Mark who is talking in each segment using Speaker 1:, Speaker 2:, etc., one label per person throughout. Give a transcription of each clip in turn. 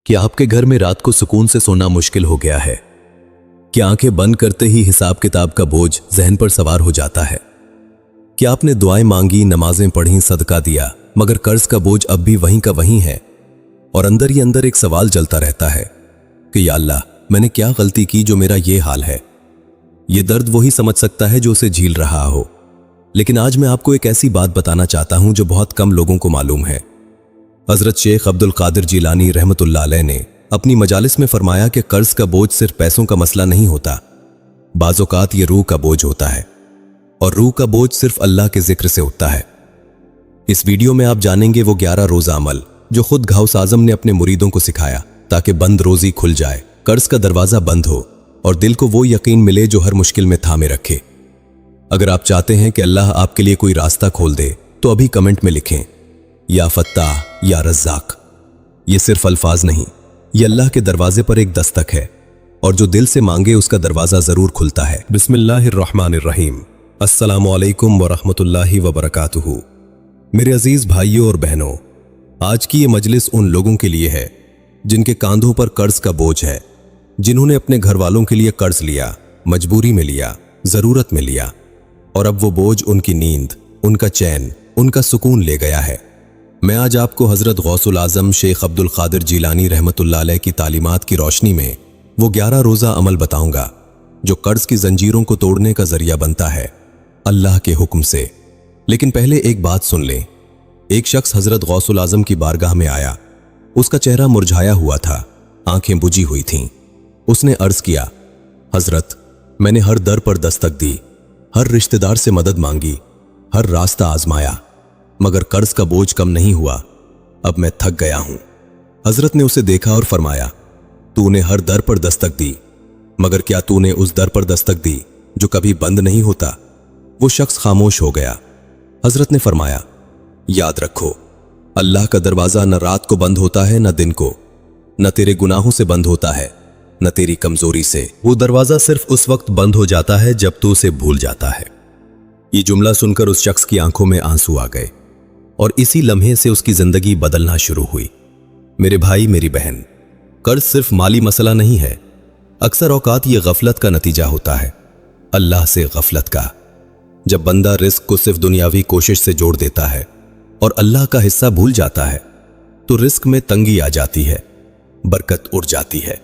Speaker 1: क्या आपके घर में रात को सुकून से सोना मुश्किल हो गया है? क्या आंखें बंद करते ही हिसाब किताब का बोझ जहन पर सवार हो जाता है? क्या आपने दुआएं मांगी, नमाजें पढ़ी, सदका दिया, मगर कर्ज का बोझ अब भी वहीं का वहीं है और अंदर ही अंदर एक सवाल चलता रहता है कि या अल्लाह, मैंने क्या गलती की जो मेरा ये हाल है? ये दर्द वही समझ सकता है जो उसे झील रहा हो। लेकिन आज मैं आपको एक ऐसी बात बताना चाहता हूं जो बहुत कम लोगों को मालूम है। हजरत शेख अब्दुल कादिर जिलानी रहमतुल्लाह अलैह ने अपनी मजालिस में फरमाया कि कर्ज का बोझ सिर्फ पैसों का मसला नहीं होता, बाज़ औक़ात ये रूह का बोझ होता है और रूह का बोझ सिर्फ अल्लाह के जिक्र से उठता है। इस वीडियो में आप जानेंगे वो 11 रोज़ा अमल जो खुद गौस आज़म ने अपने मुरीदों को सिखाया ताकि बंद रोज़ी खुल जाए, कर्ज का दरवाज़ा बंद हो और दिल को वो यकीन मिले जो हर मुश्किल में थामे रखे। अगर आप चाहते हैं कि अल्लाह आपके लिए कोई रास्ता खोल दे तो अभी कमेंट में लिखें या फत्ताह या रज़्ज़ाक। ये सिर्फ अल्फाज नहीं, ये अल्लाह के दरवाजे पर एक दस्तक है और जो दिल से मांगे उसका दरवाजा जरूर खुलता है। बिस्मिल्लाहिर्रहमानिर्रहीम। अस्सलामु अलैकुम वरहमतुल्लाहि वबरकातुहू। मेरे अजीज भाइयों और बहनों, आज की ये मजलिस उन लोगों के लिए है जिनके कांधों पर कर्ज का बोझ है, जिन्होंने अपने घर वालों के लिए कर्ज लिया, मजबूरी में लिया, जरूरत में लिया और अब वो बोझ उनकी नींद, उनका चैन, उनका सुकून ले गया है। मैं आज आपको हजरत गौसुल आजम शेख अब्दुल कादिर जिलानी रहमतुल्लाह अलैह की तालीमात की रोशनी में वो 11 रोज़ा अमल बताऊंगा जो कर्ज की जंजीरों को तोड़ने का जरिया बनता है अल्लाह के हुक्म से। लेकिन पहले एक बात सुन लें। एक शख्स हजरत गौसुल आजम की बारगाह में आया। उसका चेहरा मुरझाया हुआ था, आंखें बुझी हुई थीं। उसने अर्ज किया, हजरत, मैंने हर दर पर दस्तक दी, हर रिश्तेदार से मदद मांगी, हर रास्ता आजमाया, मगर कर्ज का बोझ कम नहीं हुआ। अब मैं थक गया हूं। हजरत ने उसे देखा और फरमाया, तूने हर दर पर दस्तक दी, मगर क्या तूने उस दर पर दस्तक दी जो कभी बंद नहीं होता? वो शख्स खामोश हो गया। हजरत ने फरमाया, याद रखो, अल्लाह का दरवाजा न रात को बंद होता है न दिन को, न तेरे गुनाहों से बंद होता है न तेरी कमजोरी से। वो दरवाजा सिर्फ उस वक्त बंद हो जाता है जब तू उसे भूल जाता है। ये जुमला सुनकर उस शख्स की आंखों में आंसू आ गए और इसी लम्हे से उसकी जिंदगी बदलना शुरू हुई। मेरे भाई, मेरी बहन, कर्ज सिर्फ माली मसला नहीं है। अक्सर औकात ये गफलत का नतीजा होता है, अल्लाह से गफलत का। जब बंदा रिस्क को सिर्फ दुनियावी कोशिश से जोड़ देता है और अल्लाह का हिस्सा भूल जाता है तो रिस्क में तंगी आ जाती है, बरकत उड़ जाती है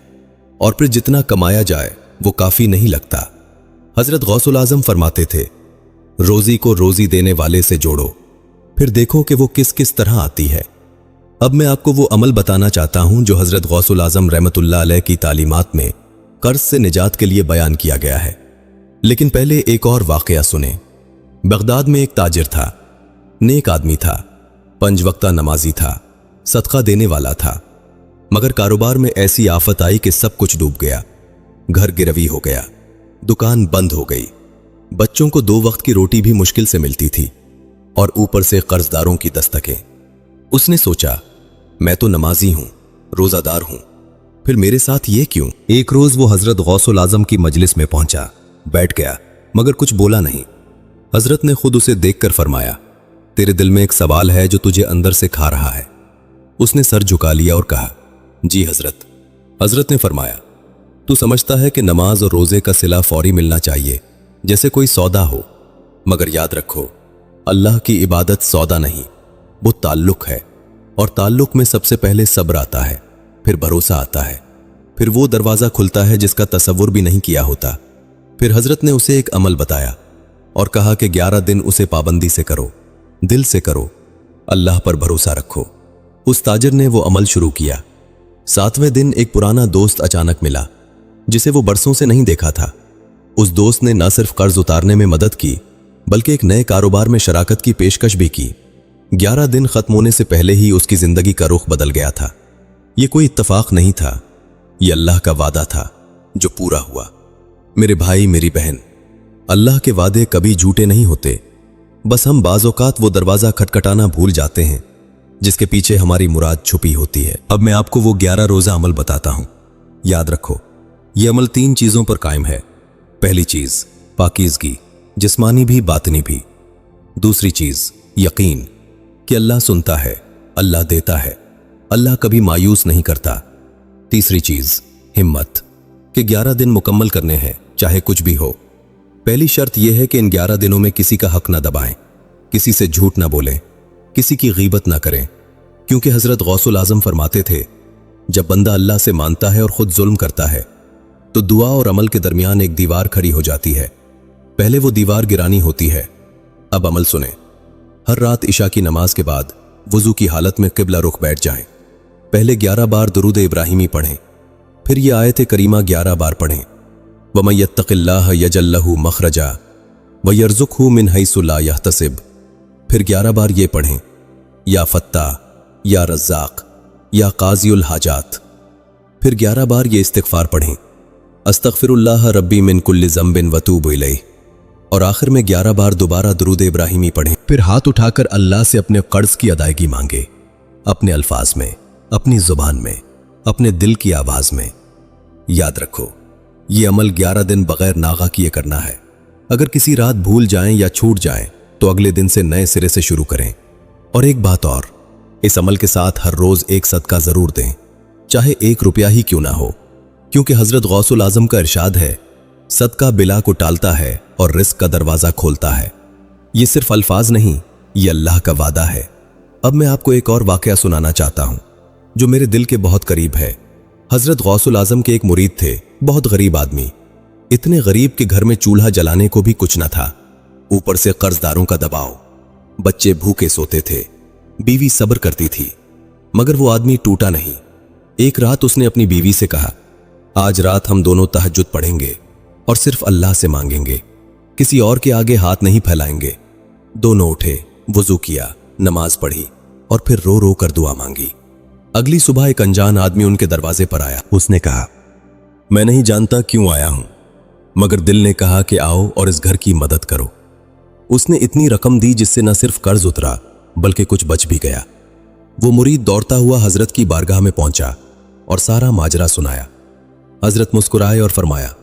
Speaker 1: और फिर जितना कमाया जाए वो काफी नहीं लगता। हजरत गौसुल आजम फरमाते थे, रोजी को रोजी देने वाले से जोड़ो, फिर देखो कि वो किस किस तरह आती है। अब मैं आपको वो अमल बताना चाहता हूं जो हजरत गौसुल आजम रहमतुल्लाह अलैह की तालीमात में कर्ज से निजात के लिए बयान किया गया है। लेकिन पहले एक और वाकया सुने। बगदाद में एक ताजिर था, नेक आदमी था, 5 वक्ता नमाजी था, सदका देने वाला था, मगर कारोबार में ऐसी आफत आई कि सब कुछ डूब गया। घर गिरवी हो गया, दुकान बंद हो गई, बच्चों को 2 वक्त की रोटी भी मुश्किल से मिलती थी और ऊपर से कर्जदारों की दस्तकें। उसने सोचा, मैं तो नमाजी हूं, रोजादार हूं, फिर मेरे साथ ये क्यों? एक रोज वो हजरत गौसुल आजम की मजलिस में पहुंचा, बैठ गया, मगर कुछ बोला नहीं। हजरत ने खुद उसे देखकर फरमाया, तेरे दिल में एक सवाल है जो तुझे अंदर से खा रहा है। उसने सर झुका लिया और कहा, जी हजरत। हजरत ने फरमाया, तू समझता है कि नमाज और रोजे का सिला फौरी मिलना चाहिए, जैसे कोई सौदा हो, मगर याद रखो, अल्लाह की इबादत सौदा नहीं, वो ताल्लुक है और ताल्लुक में सबसे पहले सब्र आता है, फिर भरोसा आता है, फिर वो दरवाजा खुलता है जिसका तसव्वुर भी नहीं किया होता। फिर हजरत ने उसे एक अमल बताया और कहा कि 11 दिन उसे पाबंदी से करो, दिल से करो, अल्लाह पर भरोसा रखो। उस ताजिर ने वो अमल शुरू किया। 7वें दिन एक पुराना दोस्त अचानक मिला जिसे वो बरसों से नहीं देखा था। उस दोस्त ने न सिर्फ कर्ज उतारने में मदद की बल्कि एक नए कारोबार में शराकत की पेशकश भी की। 11 दिन खत्म होने से पहले ही उसकी जिंदगी का रुख बदल गया था। ये कोई इत्तफाक नहीं था, ये अल्लाह का वादा था जो पूरा हुआ। मेरे भाई, मेरी बहन, अल्लाह के वादे कभी झूठे नहीं होते। बस हम बाज़ औक़ात वो दरवाज़ा खटखटाना भूल जाते हैं जिसके पीछे हमारी मुराद छुपी होती है। अब मैं आपको वो 11 रोज़ा अमल बताता हूं। याद रखो, ये अमल 3 चीज़ों पर कायम है। पहली चीज़ पाकीज़गी, जिस्मानी भी बातनी भी। दूसरी चीज़ यकीन कि अल्लाह सुनता है, अल्लाह देता है, अल्लाह कभी मायूस नहीं करता। तीसरी चीज हिम्मत, कि 11 दिन मुकम्मल करने हैं चाहे कुछ भी हो। पहली शर्त यह है कि इन 11 दिनों में किसी का हक ना दबाएं, किसी से झूठ ना बोलें, किसी की गीबत ना करें, क्योंकि हजरत गौसुल आजम फरमाते थे जब बंदा अल्लाह से मानता है और खुद जुल्म करता है तो दुआ और अमल के दरमियान एक दीवार खड़ी हो जाती है। पहले वो दीवार गिरानी होती है। अब अमल सुने। हर रात इशा की नमाज के बाद वुजू की हालत में किबला रुख बैठ जाएं। पहले 11 बार दुरूद इब्राहिमी पढ़ें, फिर ये आयत करीमा 11 बार पढ़ें। वमन यत्तक़िल्लाह यजअल लहू मखरजा व यर्ज़ुक़हू मिन हैसु ला यहतसिब। फिर 11 बार ये पढ़ें, या फत्ताह, या रज़्ज़ाक़, या क़ाज़ियुल हाजात। फिर 11 बार ये इस्तिग़फ़ार पढ़ें, अस्तग़फ़िरुल्लाह रब्बी मिन कुल्लि ज़ंबिन व तूबु इलैह। और आखिर में 11 बार दोबारा दुरूद इब्राहिमी पढ़ें। फिर हाथ उठाकर अल्लाह से अपने कर्ज की अदायगी मांगे, अपने अल्फाज में, अपनी जुबान में, अपने दिल की आवाज में। याद रखो, ये अमल 11 दिन बगैर नागा किए करना है। अगर किसी रात भूल जाएं या छूट जाएं तो अगले दिन से नए सिरे से शुरू करें। और एक बात और, इस अमल के साथ हर रोज एक सदका जरूर दें, चाहे 1 रुपया ही क्यों ना हो, क्योंकि हजरत गौसुल आजम का इरशाद है सदका बिला को टालता है और रिस्क का दरवाजा खोलता है। ये सिर्फ अल्फाज नहीं, ये अल्लाह का वादा है। अब मैं आपको एक और वाकया सुनाना चाहता हूं जो मेरे दिल के बहुत करीब है। हजरत गौसुल आजम के एक मुरीद थे, बहुत गरीब आदमी, इतने गरीब कि घर में चूल्हा जलाने को भी कुछ न था। ऊपर से कर्जदारों का दबाव, बच्चे भूखे सोते थे, बीवी सब्र करती थी, मगर वो आदमी टूटा नहीं। एक रात उसने अपनी बीवी से कहा, आज रात हम दोनों तहज्जुद पढ़ेंगे और सिर्फ अल्लाह से मांगेंगे, किसी और के आगे हाथ नहीं फैलाएंगे। दोनों उठे, वुजू किया, नमाज पढ़ी और फिर रो रो कर दुआ मांगी। अगली सुबह एक अनजान आदमी उनके दरवाजे पर आया। उसने कहा, मैं नहीं जानता क्यों आया हूं, मगर दिल ने कहा कि आओ और इस घर की मदद करो। उसने इतनी रकम दी जिससे न सिर्फ कर्ज उतरा बल्कि कुछ बच भी गया। वो मुरीद दौड़ता हुआ हजरत की बारगाह में पहुंचा और सारा माजरा सुनाया। हजरत मुस्कुराए और फरमाया,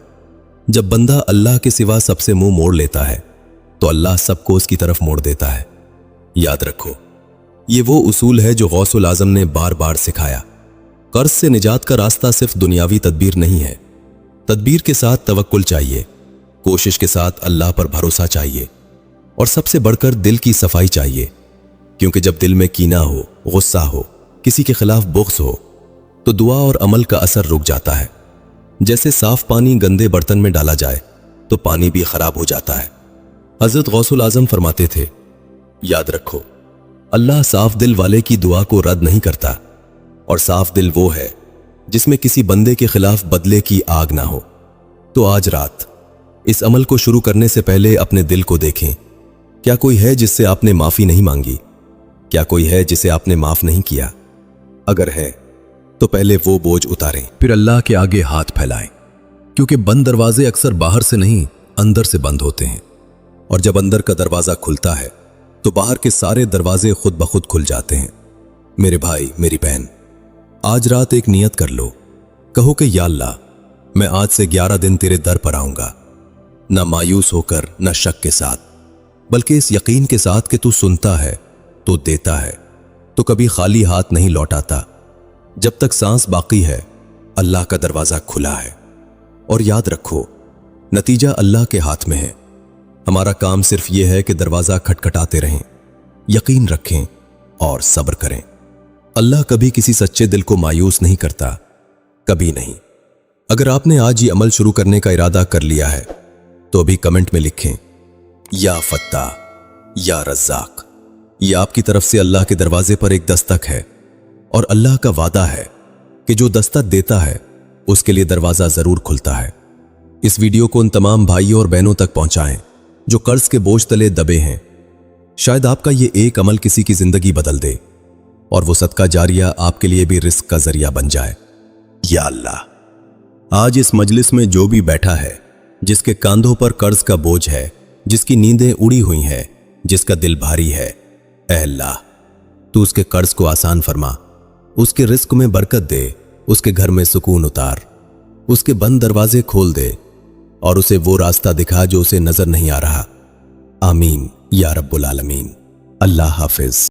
Speaker 1: जब बंदा अल्लाह के सिवा सबसे मुंह मोड़ लेता है तो अल्लाह सबको उसकी तरफ मोड़ देता है। याद रखो, ये वो उसूल है जो गौसुल आजम ने बार बार सिखाया। कर्ज से निजात का रास्ता सिर्फ दुनियावी तदबीर नहीं है। तदबीर के साथ तवक्कुल चाहिए, कोशिश के साथ अल्लाह पर भरोसा चाहिए और सबसे बढ़कर दिल की सफाई चाहिए, क्योंकि जब दिल में कीना हो, गुस्सा हो, किसी के खिलाफ बुग़्ज़ हो तो दुआ और अमल का असर रुक जाता है। जैसे साफ पानी गंदे बर्तन में डाला जाए तो पानी भी खराब हो जाता है। हजरत गौसुल आजम फरमाते थे, याद रखो, अल्लाह साफ दिल वाले की दुआ को रद्द नहीं करता, और साफ दिल वो है जिसमें किसी बंदे के खिलाफ बदले की आग ना हो। तो आज रात इस अमल को शुरू करने से पहले अपने दिल को देखें। क्या कोई है जिससे आपने माफी नहीं मांगी? क्या कोई है जिसे आपने माफ नहीं किया? अगर है तो पहले वो बोझ उतारें, फिर अल्लाह के आगे हाथ फैलाएं, क्योंकि बंद दरवाजे अक्सर बाहर से नहीं अंदर से बंद होते हैं, और जब अंदर का दरवाजा खुलता है तो बाहर के सारे दरवाजे खुद ब खुद खुल जाते हैं। मेरे भाई, मेरी बहन, आज रात एक नियत कर लो। कहो कि या अल्लाह, मैं आज से 11 दिन तेरे दर पर आऊंगा, ना मायूस होकर, ना शक के साथ, बल्कि इस यकीन के साथ कि तू सुनता है, तो देता है, तो कभी खाली हाथ नहीं लौटाता। जब तक सांस बाकी है अल्लाह का दरवाजा खुला है। और याद रखो, नतीजा अल्लाह के हाथ में है। हमारा काम सिर्फ यह है कि दरवाजा खटखटाते रहें, यकीन रखें और सब्र करें। अल्लाह कभी किसी सच्चे दिल को मायूस नहीं करता, कभी नहीं। अगर आपने आज ये अमल शुरू करने का इरादा कर लिया है तो अभी कमेंट में लिखें, या फत्ताह, या रज़्ज़ाक़। ये आपकी तरफ से अल्लाह के दरवाजे पर एक दस्तक है, और अल्लाह का वादा है कि जो दस्तक देता है उसके लिए दरवाजा जरूर खुलता है। इस वीडियो को उन तमाम भाइयों और बहनों तक पहुंचाएं जो कर्ज के बोझ तले दबे हैं। शायद आपका ये एक अमल किसी की जिंदगी बदल दे और वो सदका जारिया आपके लिए भी रिस्क का जरिया बन जाए। या अल्लाह, आज इस मजलिस में जो भी बैठा है, जिसके कांधों पर कर्ज का बोझ है, जिसकी नींदें उड़ी हुई हैं, जिसका दिल भारी है, ऐ अल्लाह, तू उसके कर्ज को आसान फरमा, उसके रिस्क में बरकत दे, उसके घर में सुकून उतार, उसके बंद दरवाजे खोल दे और उसे वो रास्ता दिखा जो उसे नजर नहीं आ रहा। आमीन या रब्बुल आलमीन। अल्लाह हाफिज।